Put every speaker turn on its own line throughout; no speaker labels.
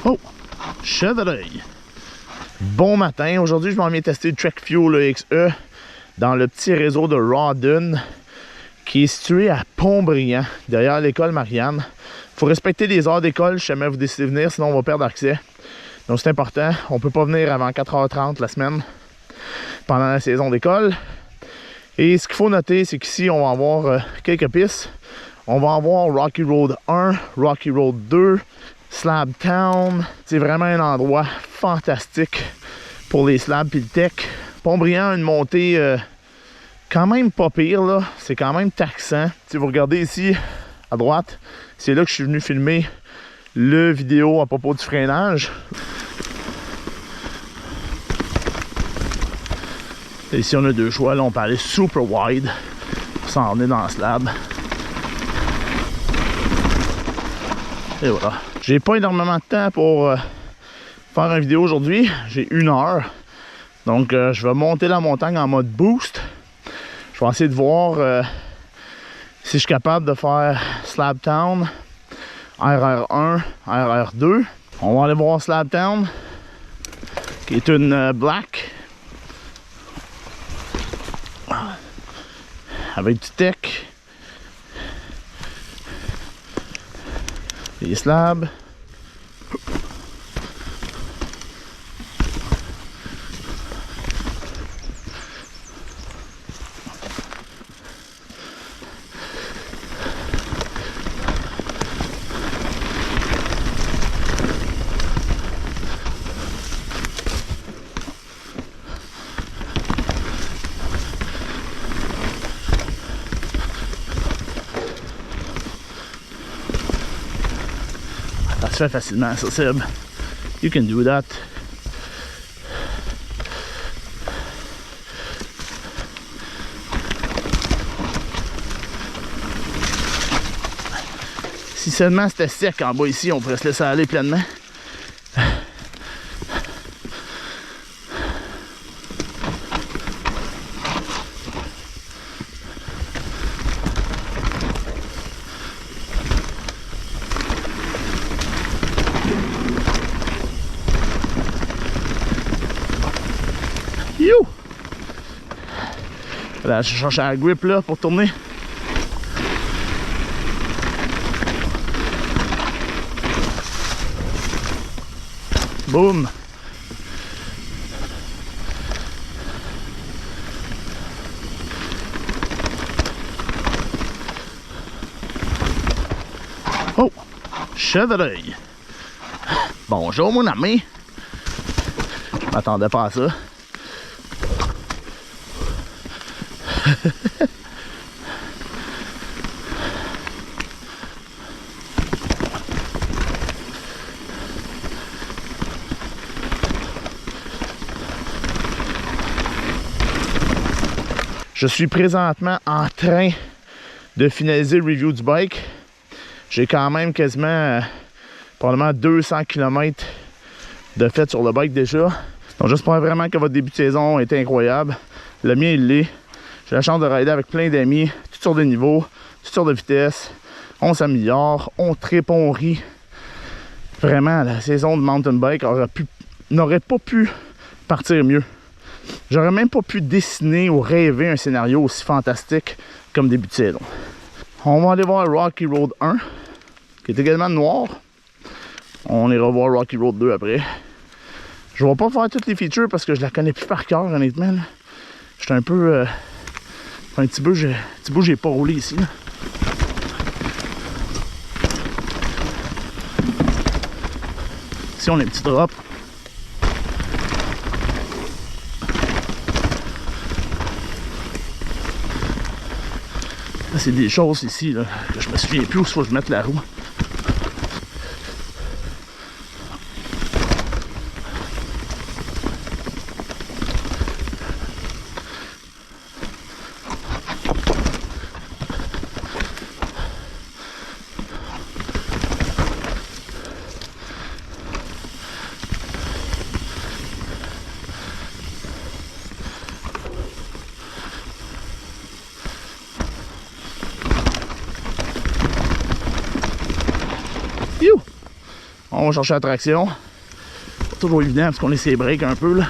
Oh! Chevreuil! Bon matin! Aujourd'hui, je m'en viens tester le Trek Fuel XE dans le petit réseau de Rawdon qui est situé à Pont-Brillant, derrière l'école Marianne. Il faut respecter les heures d'école si jamais vous décidez de venir, sinon on va perdre accès. Donc c'est important, on ne peut pas venir avant 4h30 la semaine pendant la saison d'école. Et ce qu'il faut noter, c'est qu'ici, on va avoir quelques pistes. On va avoir Rocky Road 1, Rocky Road 2, Slab Town. C'est vraiment un endroit fantastique pour les slabs et le tech. Pont-Brillant a une montée quand même pas pire, là. C'est quand même taxant. Si vous regardez ici, à droite, c'est là que je suis venu filmer le vidéo à propos du freinage. Et ici, on a deux choix. Là, on peut aller super wide pour s'en venir dans le slab. Et voilà. J'ai pas énormément de temps pour faire une vidéo aujourd'hui. J'ai 1 heure. Donc, je vais monter la montagne en mode boost. Je vais essayer de voir si je suis capable de faire Slab Town, RR1, RR2. On va aller voir Slab Town, qui est une black. Avec du tech. Les slabs. Ça se fait facilement, ça, Seb. You can do that. Si seulement c'était sec en bas ici, on pourrait se laisser aller pleinement. You! Là, je cherche la grip là pour tourner. Boom! Oh! Chevreuil! Bonjour mon ami! Je m'attendais pas à ça. Je suis présentement en train de finaliser le review du bike. J'ai quand même quasiment probablement 200 km de fait sur le bike déjà. Donc j'espère vraiment que votre début de saison est incroyable. Le mien il l'est. J'ai la chance de rider avec plein d'amis, toutes sortes de niveaux, toutes sortes de vitesses. On s'améliore, on tripe, on rit. Vraiment, la saison de mountain bike n'aurait pas pu partir mieux. J'aurais même pas pu dessiner ou rêver un scénario aussi fantastique comme début de saison. On va aller voir Rocky Road 1, qui est également noir. On ira voir Rocky Road 2 après. Je vais pas faire toutes les features parce que je la connais plus par cœur, honnêtement. J'étais un peu... un petit bout, j'ai pas roulé ici. Là. Ici, on a un petit drop. C'est des choses ici là, que je me souviens plus où il faut que je mette la roue. va chercher la traction. Pas toujours évident parce qu'on laisse les breaks un peu là.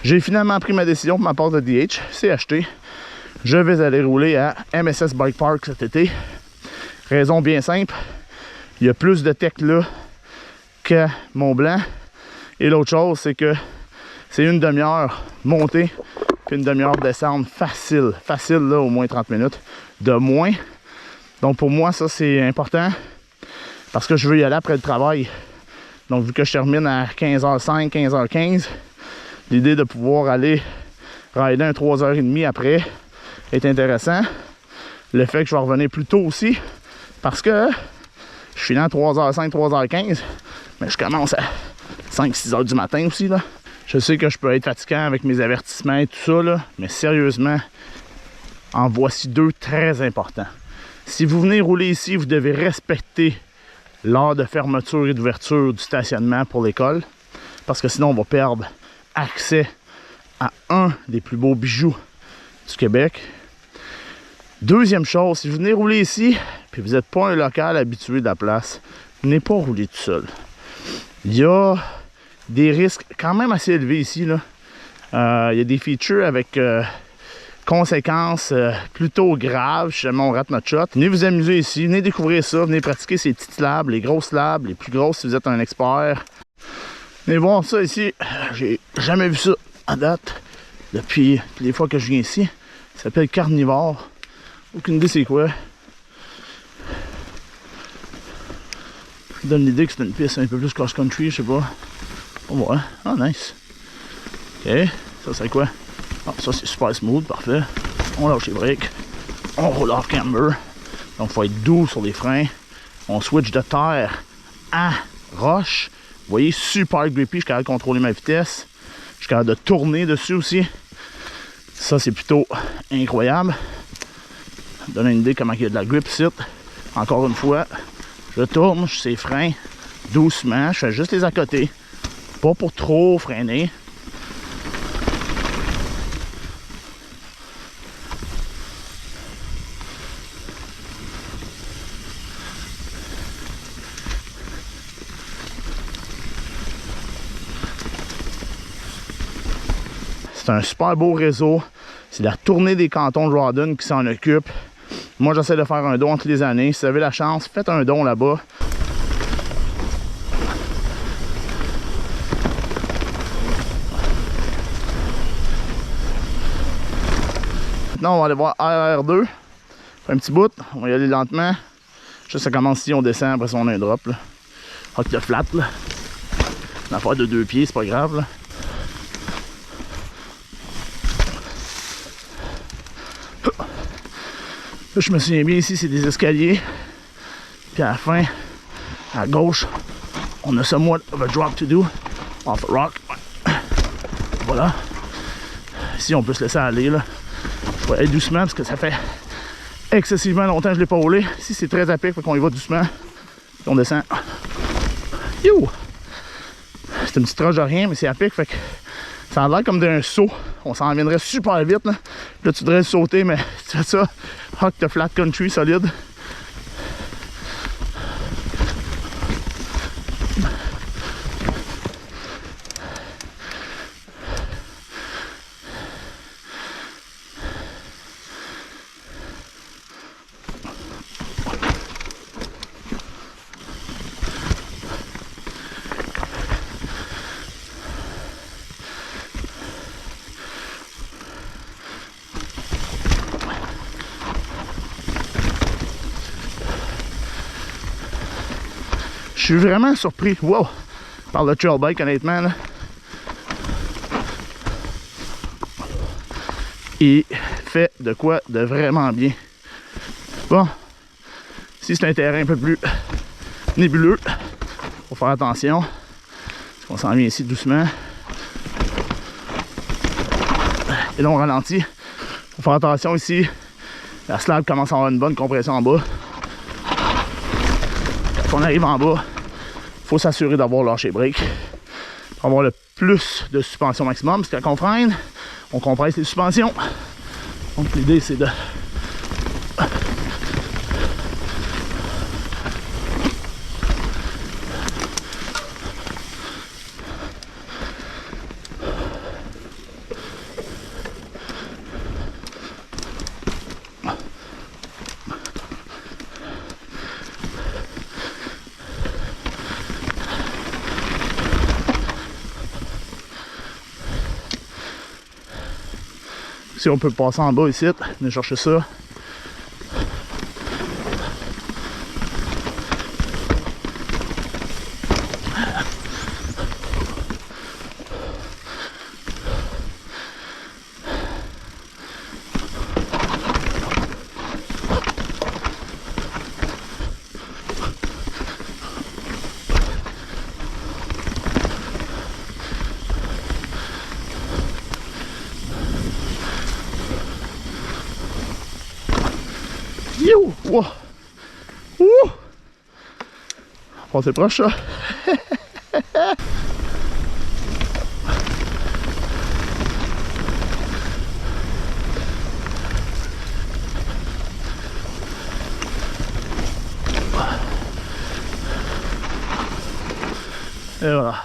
J'ai finalement pris ma décision pour ma part de DH, c'est acheté. Je vais aller rouler à MSS Bike Park cet été. Raison bien simple, il y a plus de tech là qu'à Mont-Blanc. Et l'autre chose, c'est que c'est une demi-heure montée, puis une demi-heure descente facile. Facile là, au moins 30 minutes de moins. Donc pour moi, ça c'est important parce que je veux y aller après le travail. Donc vu que je termine à 15h05, 15h15, l'idée de pouvoir aller rider un 3h30 après est intéressant. Le fait que je vais revenir plus tôt aussi, parce que je finis à 3h05, 3h15, mais je commence à 5-6h du matin aussi, là. Je sais que je peux être fatigant avec mes avertissements et tout ça, là, mais sérieusement, en voici deux très importants. Si vous venez rouler ici, vous devez respecter l'heure de fermeture et d'ouverture du stationnement pour l'école, parce que sinon on va perdre accès à un des plus beaux bijoux du Québec. Deuxième chose, si vous venez rouler ici, puis vous n'êtes pas un local habitué de la place, venez pas rouler tout seul. Il y a des risques quand même assez élevés ici, là. Il y a des features avec conséquences plutôt graves si jamais on rate notre shot. Venez vous amuser ici, venez découvrir ça, venez pratiquer ces petites slabs, les grosses slabs, les plus grosses si vous êtes un expert. Venez voir ça ici, j'ai jamais vu ça à date depuis les fois que je viens ici. Ça s'appelle Carnivore. Aucune idée c'est quoi. Je donne l'idée que c'est une piste un peu plus cross-country, je sais pas. On voit. Ah, nice. Ok, ça c'est quoi? Ah, ça c'est super smooth, parfait. On lâche les breaks. On roule off camber. Donc il faut être doux sur les freins. On switch de terre à roche. Vous voyez, super grippy, je suis capable de contrôler ma vitesse. Je suis capable de tourner dessus aussi. Ça, c'est plutôt incroyable. Ça donne une idée comment il y a de la grip ici. Encore une fois, je tourne, je sais freins doucement. Je fais juste les à côté. Pas pour trop freiner. C'est un super beau réseau. C'est la tournée des cantons de Rawdon qui s'en occupe. Moi, j'essaie de faire un don toutes les années. Si vous avez la chance, faites un don là-bas. Maintenant, on va aller voir RR2. Un petit bout. On va y aller lentement. Juste ça commence ici, on descend. Après ça, on a un drop. Rock de flat. Là. Une affaire de 2 pieds, c'est pas grave. Là. Là, je me souviens bien ici, c'est des escaliers. Puis à la fin, à gauche, on a somewhat of a drop to do. Off a rock. Voilà. Ici, on peut se laisser aller. Là. Je vais aller doucement parce que ça fait excessivement longtemps que je ne l'ai pas roulé. Ici, c'est très à pic, qu'on y va doucement. Puis on descend. You! C'est une petite roche de rien, mais c'est à pic. Fait que ça a l'air comme d'un saut. On s'en viendrait super vite. Là, tu devrais sauter, mais tu fais ça. Rock de flat country solide. Je suis vraiment surpris, wow, par le trail bike, honnêtement. Là. Il fait de quoi de vraiment bien. Bon, si c'est un terrain un peu plus nébuleux, faut faire attention. On s'en vient ici doucement. Et là, on ralentit. Il Faut faire attention ici. La slab commence à avoir une bonne compression en bas. Quand on arrive en bas, il faut s'assurer d'avoir lâché brake pour avoir le plus de suspension maximum. Parce que quand on freine, on compresse les suspensions. Donc l'idée c'est de si on peut passer en bas ici, venir chercher ça. You! Wow! Ouh! On s'est proche ça. Et voilà.